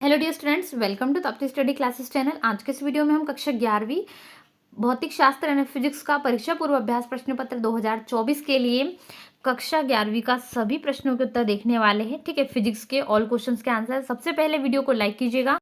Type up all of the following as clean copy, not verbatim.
Hello dear students, welcome to Tapti study classes channel. आज के इस वीडियो में हम कक्षा 11वीं भौतिक शास्त्र यानी फिजिक्स का परीक्षा पूर्व अभ्यास प्रश्न पत्र 2024 के लिए कक्षा 11वीं का सभी प्रश्नों के उत्तर देखने वाले हैं। ठीक है, फिजिक्स के ऑल क्वेश्चंस के आंसर। सबसे पहले वीडियो को लाइक कीजिएगा,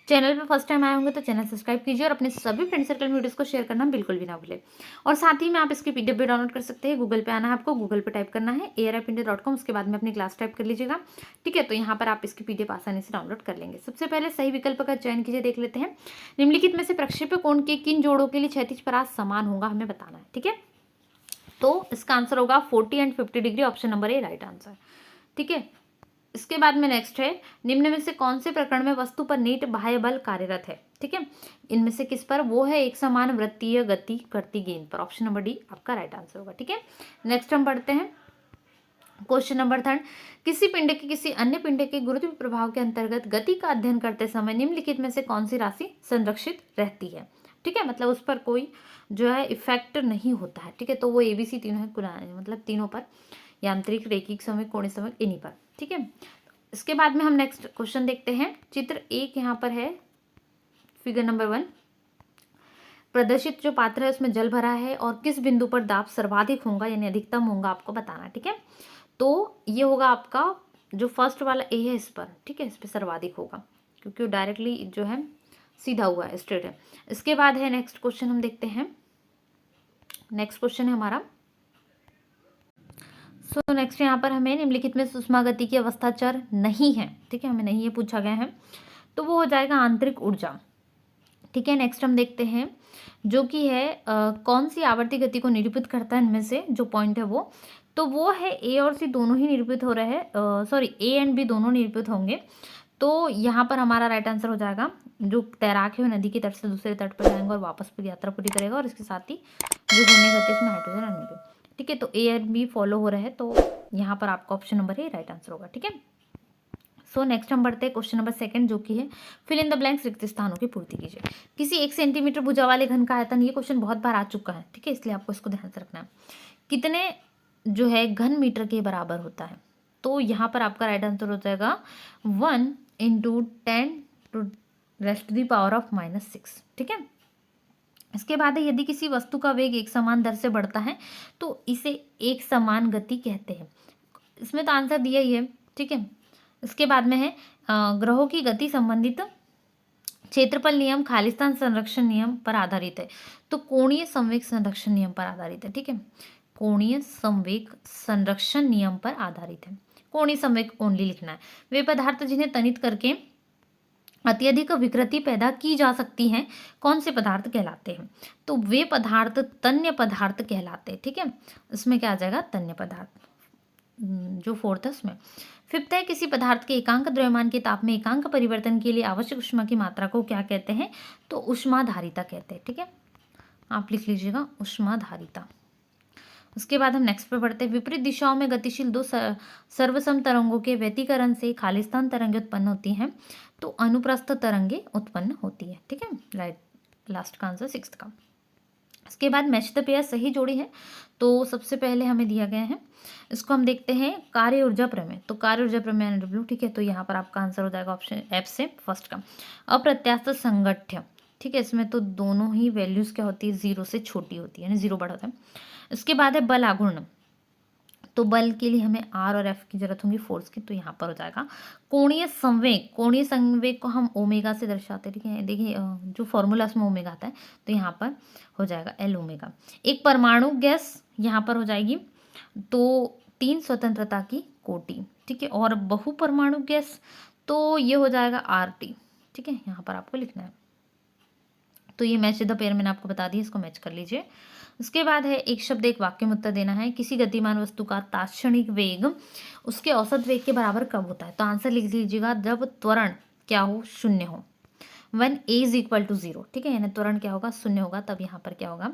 चैनल पे फर्स्ट टाइम आए होंगे तो चैनल सब्सक्राइब कीजिए और अपने सभी फ्रेंड सर्कल में वीडियोस को शेयर करना बिल्कुल भी ना भूलें। और साथ ही में आप इसकी पीडीएफ भी डाउनलोड कर सकते हैं। गूगल पे आना है आपको, गूगल पे टाइप करना है airapindia.com, उसके बाद में अपनी क्लास टाइप कर लीजिएगा। ठीक है, तो यहाँ पर आप इसकी पीडीएफ आसानी से डाउनलोड कर लेंगे। सबसे पहले सही विकल्प का चयन कीजिए, देख लेते हैं। निम्नलिखित में से प्रक्षेप्य कोण के किन जोड़ों के लिए क्षैतिज परास समान होगा, हमें बताना है। ठीक है, तो इसका आंसर होगा 40 and 50 degree, option number A right answer. ठीक है, इसके बाद में नेक्स्ट है, निम्न में से कौन से प्रकरण में वस्तु पर नेट बाह्य बल कार्यरत है। ठीक है, इनमें से किस पर? वो है एक समान वृत्तीय गति करती गेंद पर, ऑप्शन नंबर डी आपका राइट आंसर होगा। ठीक है, नेक्स्ट हम पढ़ते हैं क्वेश्चन नंबर 3। किसी पिंड के किसी अन्य पिंड के गुरुत्व प्रभाव के अंतर्गत गति का अध्ययन करते समय निम्नलिखित में से कौन सी राशि संरक्षित रहती है। ठीक है, मतलब उस पर कोई जो है इफेक्ट नहीं होता है। ठीक है, तो वो एबीसी तीनों है, मतलब तीनों पर, यांत्रिक, रैखिक समय, कोणीय समय, इन्हीं पर। ठीक है, इसके बाद में हम नेक्स्ट क्वेश्चन देखते हैं। चित्र 1 यहाँ पर है, फिगर नंबर 1। प्रदर्शित जो पात्र है उसमें जल भरा है और किस बिंदु पर दाब सर्वाधिक होगा यानी अधिकतम होगा, आपको बताना। ठीक है, तो ये होगा आपका जो फर्स्ट वाला ए है, इस पर। ठीक है, इस पर सर्वाधिक होगा क्योंकि वो डायरेक्टली जो है सीधा हुआ है, स्ट्रेट है। इसके बाद है नेक्स्ट क्वेश्चन, हम देखते हैं। नेक्स्ट क्वेश्चन है हमारा, सो नेक्स्ट यहाँ पर हमें निम्नलिखित में सुषमा गति की अवस्था चर नहीं है। ठीक है, हमें नहीं ये पूछा गया है, तो वो हो जाएगा आंतरिक ऊर्जा। ठीक है, नेक्स्ट हम देखते हैं जो कि है कौन सी आवर्ती गति को निरूपित करता है, इनमें से जो पॉइंट है वो है ए और सी दोनों ही निरूपित हो रहे हैं, सॉरी ए एंड बी दोनों निरूपित होंगे। तो यहाँ पर हमारा राइट आंसर हो जाएगा, जो तैराक है वो नदी की तट से दूसरे तट पर जाएंगे और वापस पर यात्रा पूरी करेगा, और इसके साथ ही जो घूमने गति है उसमें हाइड्रोजन अणु। ठीक है, तो ए एंड बी फॉलो हो रहे हैं, तो यहाँ पर आपका option number A right answer होगा। ठीक है, सो नेक्स्ट हम बढ़ते हैं क्वेश्चन नंबर 2, जो कि है फिल इन द ब्लैंक्स, रिक्त स्थानों की पूर्ति कीजिए। किसी 1 सेंटीमीटर भुजा वाले घन का आयतन, ये क्वेश्चन बहुत बार आ चुका है। ठीक है, इसलिए आपको इसको ध्यान से रखना है। कितने जो है घन मीटर के बराबर होता है, तो यहाँ पर आपका राइट आंसर हो जाएगा 1 × 10⁻⁻⁶। ठीक है, इसके बाद है, यदि किसी वस्तु का वेग एक समान दर से बढ़ता है तो इसे एक समान गति कहते हैं। इसमें तो आंसर दिया ही है। ठीक है, इसके बाद में है ग्रहों की गति संबंधित क्षेत्रफल नियम खालिस्तान संरक्षण नियम पर आधारित है, तो कोणीय संवेग संरक्षण नियम पर आधारित है। ठीक है, कोणीय संवेग संरक्षण नियम पर आधारित है। कोणीय संवेग ओनली लिखना है। वे पदार्थ जिन्हें तनित करके अत्यधिक विकृति पैदा की जा सकती है, कौन से पदार्थ कहलाते हैं? तो वे पदार्थ तन्य पदार्थ कहलाते हैं। ठीक है, इसमें क्या आ जाएगा? तन्य पदार्थ, जो 4th है उसमें। 5th है, किसी पदार्थ के एकांक द्रव्यमान के ताप में एकांक परिवर्तन के लिए आवश्यक ऊष्मा की मात्रा को क्या कहते हैं? तो ऊष्माधारिता कहते हैं। ठीक है, आप लिख लीजिएगा ऊष्माधारिता। उसके बाद हम नेक्स्ट पे बढ़ते हैं। विपरीत दिशाओं में गतिशील 2 सर्वसम तरंगों के व्यतिकरण से खालिस्तान तरंगे उत्पन्न होती हैं, तो अनुप्रस्थ तरंगे उत्पन्न होती है। ठीक है, राइट, लास्ट का आंसर 6th का। इसके बाद मैच द पेयर सही जोड़ी है, तो सबसे पहले हमें दिया गया है, इसको हम देखते हैं कार्य ऊर्जा प्रमेय। तो कार्य ऊर्जा प्रमेय डब्ल्यू। ठीक है, तो यहाँ पर आपका आंसर हो जाएगा ऑप्शन एफ से फर्स्ट का, अप्रत्यास्थ संगठ्य। ठीक है, इसमें तो दोनों ही वैल्यूज क्या होती है? 0 से छोटी होती है, यानी 0 बड़ा होता है। इसके बाद है बल आघूर्ण, तो बल के लिए हमें आर और एफ की जरूरत होगी, फोर्स की, तो यहाँ पर हो जाएगा कोणीय संवेग। कोणीय संवेग को हम ओमेगा से दर्शाते हैं। ठीक है, देखिए जो फॉर्मूला उसमें ओमेगा आता है, तो यहाँ पर हो जाएगा एल ओमेगा। एक परमाणु गैस यहाँ पर हो जाएगी तो 3 स्वतंत्रता की कोटि। ठीक है, और बहु परमाणु गैस तो ये हो जाएगा आर टी। ठीक है, यहाँ पर आपको लिखना है। तो ये मैच द पेयर मैंने आपको बता दिया, इसको मैच कर लीजिए। उसके बाद है, एक शब्द एक वाक्य में उत्तर देना है। किसी गतिमान वस्तु का तात्क्षणिक वेग उसके औसत वेग के बराबर कब होता है? तो आंसर लिख लीजिएगा, जब त्वरण क्या हो? 0 हो, when a = 0। ठीक है, यानी त्वरण क्या होगा? 0 होगा, तब यहाँ पर क्या होगा?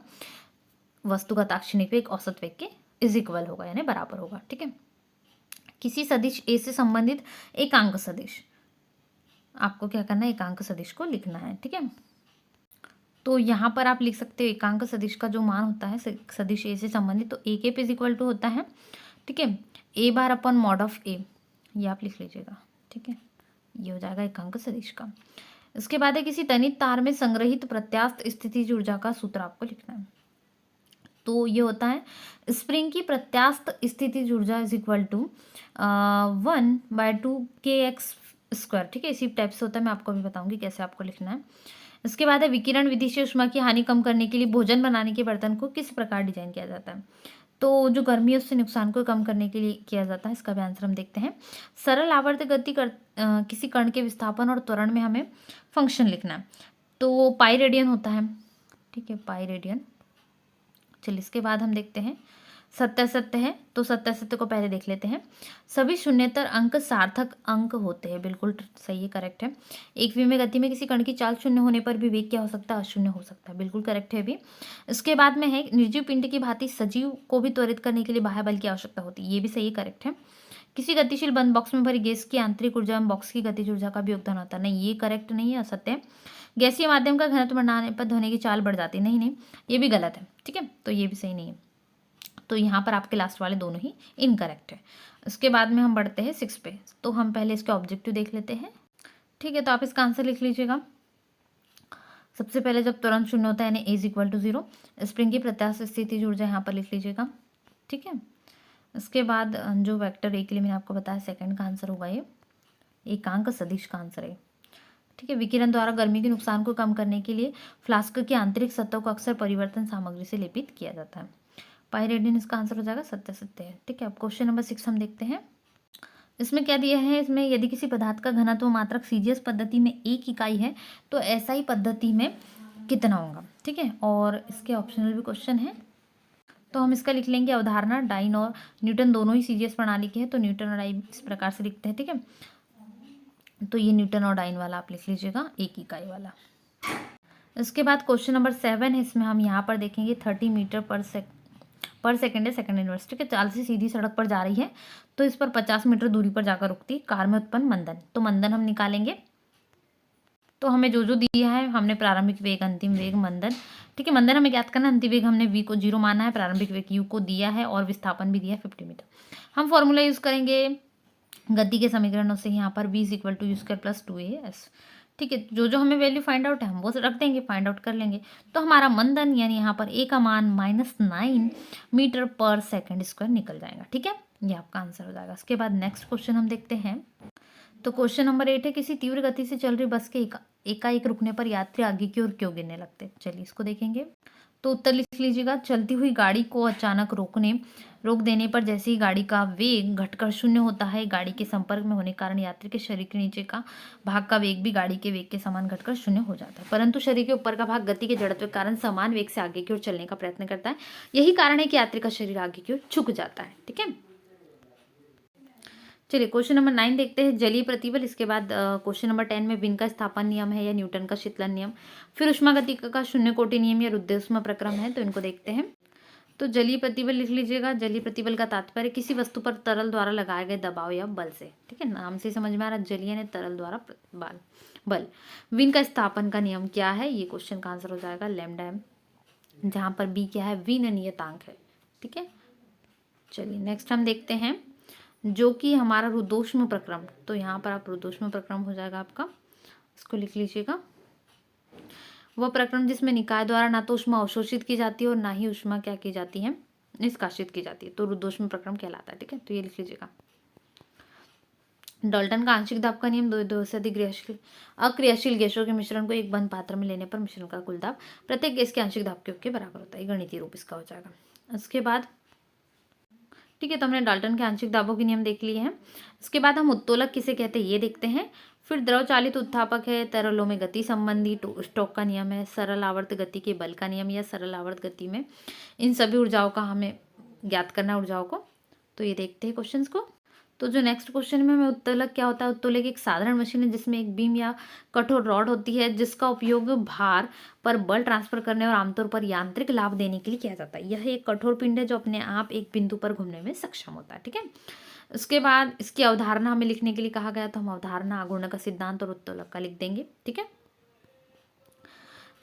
वस्तु का तात्क्षणिक वेग औसत वेग के इक्वल होगा, यानी बराबर होगा। ठीक है, किसी सदिश ए से संबंधित एकांक सदिश, आपको क्या करना है? एकांक सदिश को लिखना है। ठीक है, तो यहाँ पर आप लिख सकते हो एकांक सदिश का जो मान होता है सदिश ए से संबंधित, तो ए के पे = होता है। ठीक है, a bar upon mod of a, ये आप लिख लीजिएगा। ठीक है, ये हो जाएगा एकांक सदिश का। इसके बाद है किसी तनित तार में संग्रहित प्रत्यास्थ स्थितिज ऊर्जा का सूत्र आपको लिखना है। तो ये होता है स्प्रिंग की प्रत्यास्थ स्थितिज ऊर्जा इज इक्वल टू 1/2 kx²। ठीक है, इसी टाइप से होता है, मैं आपको भी बताऊंगी कैसे आपको लिखना है। इसके बाद है विकिरण विधि से ऊष्मा की हानि कम करने के लिए भोजन बनाने के बर्तन को किस प्रकार डिजाइन किया जाता है। तो जो गर्मी है उससे नुकसान को कम करने के लिए किया जाता है। इसका भी आंसर हम देखते हैं। सरल आवर्त गति किसी कण के विस्थापन और त्वरण में हमें फंक्शन लिखना है। तो पाई रेडियन होता है। ठीक है, पाई रेडियन। चलिए इसके बाद हम देखते हैं सत्य सत्य है, तो सत्य सत्य को पहले देख लेते हैं। सभी शून्येतर अंक सार्थक अंक होते हैं। बिल्कुल सही है, करेक्ट है। एक विमीय गति में किसी कण की चाल शून्य होने पर भी वेग क्या हो सकता है, अशून्य हो सकता है। बिल्कुल करेक्ट है भी। इसके बाद में है निर्जीव पिंड की भांति सजीव को भी त्वरित करने के लिए बाह्य बल की आवश्यकता होती है। ये भी सही है, करेक्ट है। किसी गतिशील बंद बॉक्स में भरी गैस की आंतरिक ऊर्जा में बॉक्स की गतिज ऊर्जा का भी योगदान होता है। नहीं, ये करेक्ट नहीं है, असत्य है। गैसीय माध्यम का घनत्व बढ़ाने पर ध्वनि की चाल बढ़ जाती है। नहीं, ये भी गलत है। ठीक है, तो ये भी सही नहीं है। तो यहाँ पर आपके लास्ट वाले दोनों ही इनकरेक्ट है। इसके बाद में हम बढ़ते हैं 6 पे। तो हम पहले इसके ऑब्जेक्टिव देख लेते हैं। ठीक है, तो आप इसका आंसर लिख लीजिएगा। सबसे पहले जब तुरंत शून्य होता है यानी a = 0, स्प्रिंग की प्रत्यास्थ स्थितिज ऊर्जा यहाँ पर लिख लीजिएगा। ठीक है, इसके बाद जो वेक्टर ए के लिए मैंने आपको बताया सेकंड का आंसर होगा ये एकांक सदिश का आंसर है। ठीक है, विकिरण द्वारा गर्मी के नुकसान को कम करने के लिए फ्लास्क की आंतरिक सतह को अक्सर परिवर्तन सामग्री से लेपित किया जाता है। पाई रेडियन इसका आंसर हो जाएगा, सत्य सत्य है। ठीक है, अब क्वेश्चन नंबर 6 हम देखते हैं। इसमें क्या दिया है, इसमें यदि किसी पदार्थ का घनत्व मात्रक सीजीएस पद्धति में 1 इकाई है तो एसआई पद्धति में कितना होगा। ठीक है, और इसके ऑप्शनल भी क्वेश्चन है, तो हम इसका लिख लेंगे अवधारणा। डाइन और न्यूटन दोनों ही सीजीएस प्रणाली के हैं, तो न्यूटन और डाइन इस प्रकार से लिखते हैं। ठीक है, तो ये न्यूटन और डाइन वाला आप लिख लीजिएगा, 1 इकाई वाला। इसके बाद क्वेश्चन नंबर 7 है। इसमें हम यहाँ पर देखेंगे 30 मीटर पर सेकंड है, सेकंड इनवर्स। ठीक है, चाल से सीधी सड़क पर जा रही है तो इस पर 50 मीटर दूरी पर जाकर रुकती। कार में उत्पन्न मंदन, तो मंदन हम निकालेंगे। तो हमें जो दिया है, हमने प्रारंभिक वेग, अंतिम वेग, मंदन। ठीक है, मंदन हमें ज्ञात करना है। अंतिम वेग हमने v को 0 माना है, प्रारंभिक वेग u को दिया है और विस्थापन भी दिया है 50 मीटर। हम फॉर्मूला यूज करेंगे गति के समीकरणों से। यहाँ पर v = u² + 2as। ठीक है, जो हमें वैल्यू फाइंड आउट है हम वो रख देंगे, फाइंड आउट कर लेंगे। तो हमारा मंदन यानी यहाँ पर a का मान -9 मीटर पर सेकंड स्क्वायर निकल जाएगा। ठीक है, ये आपका आंसर हो जाएगा। इसके बाद नेक्स्ट क्वेश्चन हम देखते हैं। तो क्वेश्चन नंबर 8 है, किसी तीव्र गति से चल रही बस के एकाएक रुकने पर यात्री आगे की ओर क्यों गिरने लगते। चलिए इसको देखेंगे। तो उत्तर लिख लीजिएगा। चलती हुई गाड़ी को अचानक रोक देने पर जैसे ही गाड़ी का वेग घटकर 0 होता है, गाड़ी के संपर्क में होने के कारण यात्री के शरीर के नीचे का भाग का वेग भी गाड़ी के वेग के समान घटकर 0 हो जाता है, परंतु शरीर के ऊपर का भाग गति के जड़त्व के कारण समान वेग से आगे की ओर चलने का प्रयत्न करता है। यही कारण है कि यात्री का शरीर आगे की ओर झुक जाता है। ठीक है, चलिए क्वेश्चन नंबर 9 देखते हैं, जलीय प्रतिबल। इसके बाद क्वेश्चन नंबर 10 में विन का स्थापन नियम है या न्यूटन का शीतलन नियम, फिर उष्मागतिकी का शून्य कोटि नियम या रुद्धेष्म प्रक्रम है। तो इनको देखते हैं। तो जलीय प्रतिबल लिख लीजिएगा। जलीय प्रतिबल का तात्पर्य किसी वस्तु पर तरल द्वारा लगाए गए दबाव या बल से। ठीक है, नाम से समझ में आ रहा है, जलीय ने तरल द्वारा बल। विन का स्थापन का नियम क्या है, ये क्वेश्चन का आंसर हो जाएगा λm, जहाँ पर बी क्या है, विन नियतांक है। ठीक है, चलिए नेक्स्ट हम देखते हैं जो कि हमारा रुद्धोष्म प्रक्रम। तो यहाँ पर आप रुद्धोष्म प्रक्रम हो जाएगा आपका, इसको लिख लीजिएगा। वह प्रक्रम जिसमें निकाय द्वारा ना तो ऊष्मा अवशोषित की जाती है और ना ही ऊष्मा क्या की जाती है, निष्कासित की जाती है, तो रुद्धोष्म प्रक्रम कहलाता है। ठीक है, तो ये लिख लीजिएगा। डाल्टन का आंशिक दाब का नियम, दो से अधिक अक्रियाशील गैसों के मिश्रण को एक बंद पात्र में लेने पर मिश्रण का कुल दाब प्रत्येक गैस के आंशिक दाब के बराबर होता है। गणितीय रूप इसका हो जाएगा। इसके बाद ठीक है, तो हमने डाल्टन के आंशिक दाबों के नियम देख लिए हैं। इसके बाद हम उत्तोलक किसे कहते हैं ये देखते हैं। फिर द्रव चालित उत्थापक है, तरलों में गति संबंधी स्टोक का नियम है, सरल आवर्त गति के बल का नियम या सरल आवर्त गति में इन सभी ऊर्जाओं का हमें ज्ञात करना ऊर्जाओं को। तो ये देखते हैं क्वेश्चंस को। तो जो नेक्स्ट क्वेश्चन में हमें उत्तोलक क्या होता है, उत्तोलक एक साधारण मशीन है जिसमें एक बीम या कठोर रॉड होती है जिसका उपयोग भार पर बल ट्रांसफर करने और आमतौर पर यांत्रिक लाभ देने के लिए किया जाता है। यह एक कठोर पिंड है जो अपने आप एक बिंदु पर घूमने में सक्षम होता है। ठीक है, उसके बाद इसकी अवधारणा हमें लिखने के लिए कहा गया, तो हम अवधारणा, आघूर्ण का सिद्धांत और उत्तोलक का लिख देंगे। ठीक है,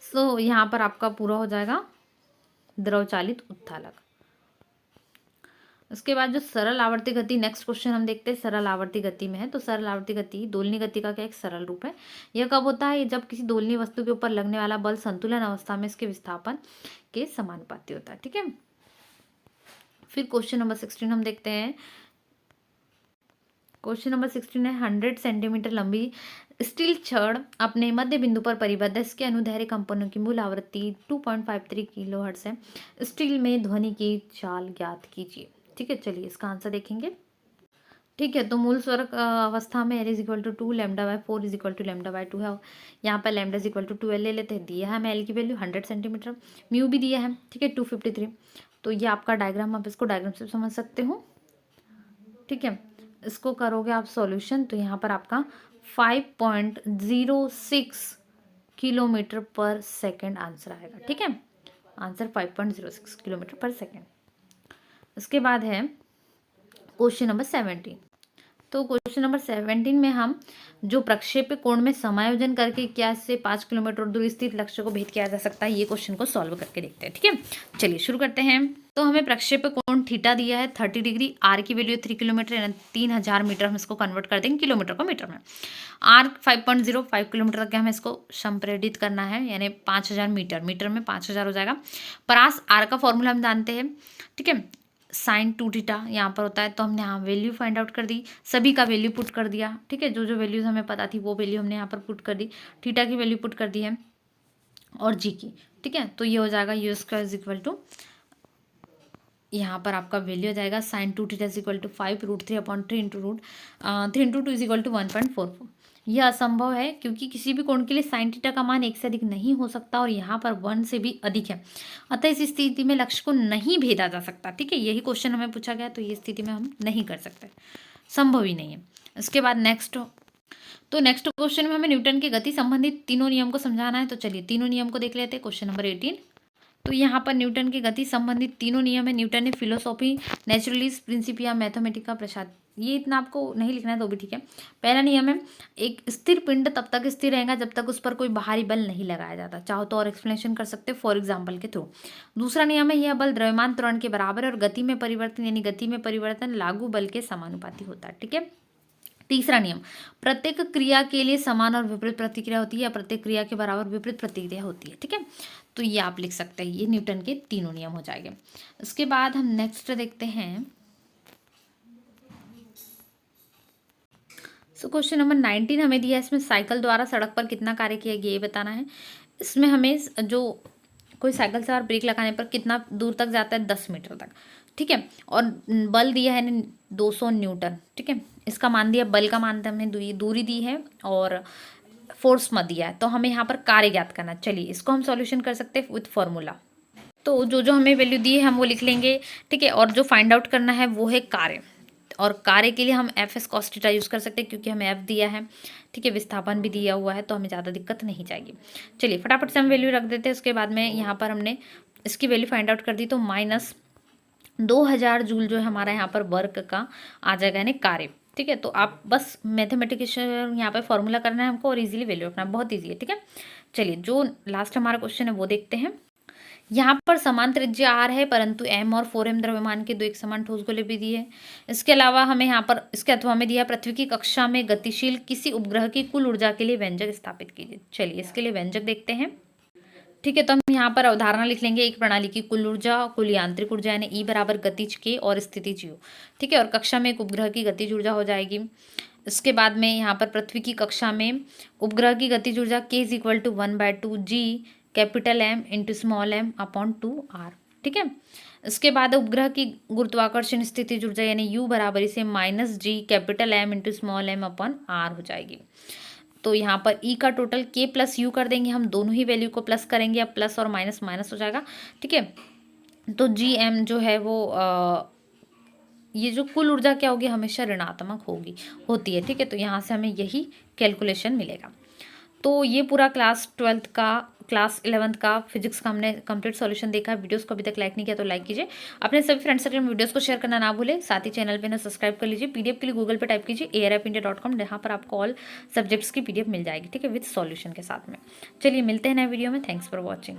सो यहाँ पर आपका पूरा हो जाएगा द्रव चालित उत्थालक। उसके बाद जो सरल आवर्ती गति, नेक्स्ट क्वेश्चन हम देखते हैं सरल आवर्ती गति में है। तो सरल आवर्ती गति दोलनी गति का क्या एक सरल रूप है। यह कब होता है, जब किसी दोलनी वस्तु के ऊपर लगने वाला बल संतुलन अवस्था में इसके विस्थापन के समानुपाती होता है। ठीक है, फिर क्वेश्चन नंबर 16 हम देखते हैं। क्वेश्चन नंबर 16 है 100 सेंटीमीटर लंबी स्टील छड़ अपने मध्य बिंदु पर परिबद्ध है। इसके अनुदैर्ध्य कंपनों की मूल आवृत्ति 2.53 किलोहर्ट्ज है। स्टील में ध्वनि की चाल ज्ञात कीजिए। ठीक है, चलिए इसका आंसर देखेंगे। ठीक है, तो मूल स्वर अवस्था में L = 2, λ/4 = λ/2 है। यहाँ पर λ = 2L ले लेते हैं। दिया है हमें L की वैल्यू 100 सेंटीमीटर, म्यू भी दिया है। ठीक है, 253। तो ये आपका डायग्राम, आप इसको डायग्राम से समझ सकते हो। ठीक है, इसको करोगे आप सॉल्यूशन तो यहाँ पर आपका 5.06 किलोमीटर पर सेकेंड आंसर आएगा। ठीक है, आंसर 5.06 किलोमीटर पर सेकेंड। इसके बाद है क्वेश्चन नंबर 17। तो क्वेश्चन नंबर 17 में हम जो प्रक्षेप्य कोण में समायोजन करके क्या से 5 किलोमीटर दूर स्थित लक्ष्य को भेद किया जा सकता है, ये क्वेश्चन को सॉल्व करके देखते हैं। ठीक है, चलिए शुरू करते हैं। तो हमें प्रक्षेप्य कोण थीटा दिया है 30 डिग्री, आर की वैल्यू 3 किलोमीटर यानी 3000 मीटर। हम इसको कन्वर्ट कर देंगे किलोमीटर को मीटर में। आर 5.05 किलोमीटर तक हमें इसको संप्रेषित करना है, यानी 5000 मीटर, मीटर में 5000 हो जाएगा। परास आर का फॉर्मूला हम जानते हैं। ठीक है, sin 2 थीटा यहाँ पर होता है। तो हमने यहाँ वैल्यू फाइंड आउट कर दी, सभी का वैल्यू पुट कर दिया। ठीक है, जो जो वैल्यूज हमें पता थी वो वैल्यू हमने यहाँ पर पुट कर दी। थीटा की वैल्यू पुट कर दी है और जी की। ठीक है, तो ये हो जाएगा u², यहाँ पर आपका वैल्यू हो जाएगा sin 2 थीटा = 5√3/3 × 3 × 2 = 1.44। यह असंभव है क्योंकि किसी भी कोण के लिए sin थीटा का मान 1 से अधिक नहीं हो सकता और यहाँ पर 1 से भी अधिक है। अतः इस स्थिति में लक्ष्य को नहीं भेदा जा सकता। ठीक है, यही क्वेश्चन हमें पूछा गया, तो ये स्थिति में हम नहीं कर सकते, संभव ही नहीं है। इसके बाद नेक्स्ट क्वेश्चन में हमें न्यूटन की गति संबंधित तीनों नियम को समझाना है। तो चलिए तीनों नियम को देख लेते हैं। Question number 18। तो यहाँ पर न्यूटन की गति संबंधित तीनों नियम है। न्यूटन ने फिलोसॉफी, नेचुरलिस्ट, प्रिंसिपिया मैथमेटिका प्रसाद, ये इतना आपको नहीं लिखना है तो भी ठीक है। पहला नियम है एक स्थिर पिंड तब तक स्थिर रहेगा जब तक उस पर कोई बाहरी बल नहीं लगाया जाता। चाहो तो और एक्सप्लेनेशन कर सकते हैं फॉर एग्जाम्पल के थ्रू। दूसरा नियम है यह बल द्रव्यमान त्वरण के बराबर है और गति में परिवर्तन यानी गति में परिवर्तन लागू बल के समानुपाती होता है। ठीक है, तीसरा नियम प्रत्येक क्रिया के लिए समान और विपरीत प्रतिक्रिया होती है या प्रत्येक क्रिया के बराबर विपरीत प्रतिक्रिया होती है। ठीक है, तो ये आप लिख सकते हैं, ये न्यूटन के तीनों नियम हो जाएंगे। उसके बाद हम नेक्स्ट देखते हैं। सो क्वेश्चन नंबर 19 हमें दिया है। इसमें साइकिल द्वारा सड़क पर कितना कार्य किया गया ये बताना है। इसमें हमें जो कोई साइकिल सवार ब्रेक लगाने पर कितना दूर तक जाता है, 10 मीटर तक। ठीक है, और बल दिया है 200 न्यूटन। ठीक है, इसका मान दिया, बल का मान हमने दूरी दी है और फोर्स मत दिया है। तो हमें यहाँ पर कार्य ज्ञात करना। चलिए इसको हम सॉल्यूशन कर सकते हैं विथ फॉर्मूला। तो जो जो हमें वैल्यू दी है हम वो लिख लेंगे। ठीक है, और जो फाइंड आउट करना है वो है कार्य, और कार्य के लिए हम Fs cos थीटा यूज़ कर सकते हैं क्योंकि हमें F दिया है। ठीक है, विस्थापन भी दिया हुआ है तो हमें ज़्यादा दिक्कत नहीं जाएगी। चलिए फटाफट से हम वैल्यू रख देते हैं। उसके बाद में यहाँ पर हमने इसकी वैल्यू फाइंड आउट कर दी, तो -2000 जूल जो है हमारा यहाँ पर वर्क का आ जाएगा, यानी कार्य। ठीक है, तो आप बस मैथमेटिशियन यहाँ पर फॉर्मूला करना है हमको और इजीली वैल्यू रखना है, बहुत ईजी है। ठीक है, चलिए जो लास्ट हमारा क्वेश्चन है वो देखते हैं। यहाँ पर समान त्रिज्या r है परंतु m और 4m द्रव्यमान के दो एक समान ठोस गोले भी दिए हैं। इसके अलावा हमें यहाँ पर इसके अथवा हमें दिया पृथ्वी की कक्षा में गतिशील किसी उपग्रह की कुल ऊर्जा के लिए व्यंजक स्थापित कीजिए। चलिए इसके लिए व्यंजक देखते हैं। ठीक है, तो हम यहाँ पर अवधारणा लिख लेंगे। एक प्रणाली की कुल ऊर्जा, कुल यांत्रिक ऊर्जा यानी E बराबर गतिज K और स्थितिज U। ठीक है, और कक्षा में एक उपग्रह की गतिज ऊर्जा हो जाएगी। इसके बाद में यहाँ पर पृथ्वी की कक्षा में उपग्रह की गतिज ऊर्जा K = 1/2 G capital M × small m upon 2r। ठीक है, इसके बाद उपग्रह की गुरुत्वाकर्षण स्थितिज ऊर्जा यानी U बराबर इसे -G capital M × small m upon r हो जाएगी। तो यहाँ पर E का टोटल K + U कर देंगे, हम दोनों ही वैल्यू को प्लस करेंगे, अब प्लस और माइनस माइनस हो जाएगा। ठीक है, तो GM जो है वो ये जो कुल ऊर्जा क्या होगी, हमेशा ऋणात्मक होती है। ठीक है, तो यहाँ से हमें यही कैलकुलेशन मिलेगा। तो ये पूरा क्लास 11th का फिजिक्स का हमने कंप्लीट सॉल्यूशन देखा। वीडियोस को अभी तक लाइक नहीं किया तो लाइक कीजिए, अपने सभी फ्रेंड्स सर्कल में वीडियोस को शेयर करना ना भूलें। साथ ही चैनल पे ना सब्सक्राइब कर लीजिए। पीडीएफ के लिए गूगल पे टाइप कीजिए airapindia.com, जहाँ पर आपको ऑल सब्जेक्ट्स की पीडीएफ मिल जाएगी। ठीक है, विद सॉल्यूशन के साथ में। चलिए मिलते हैं नए वीडियो में। Thanks for watching.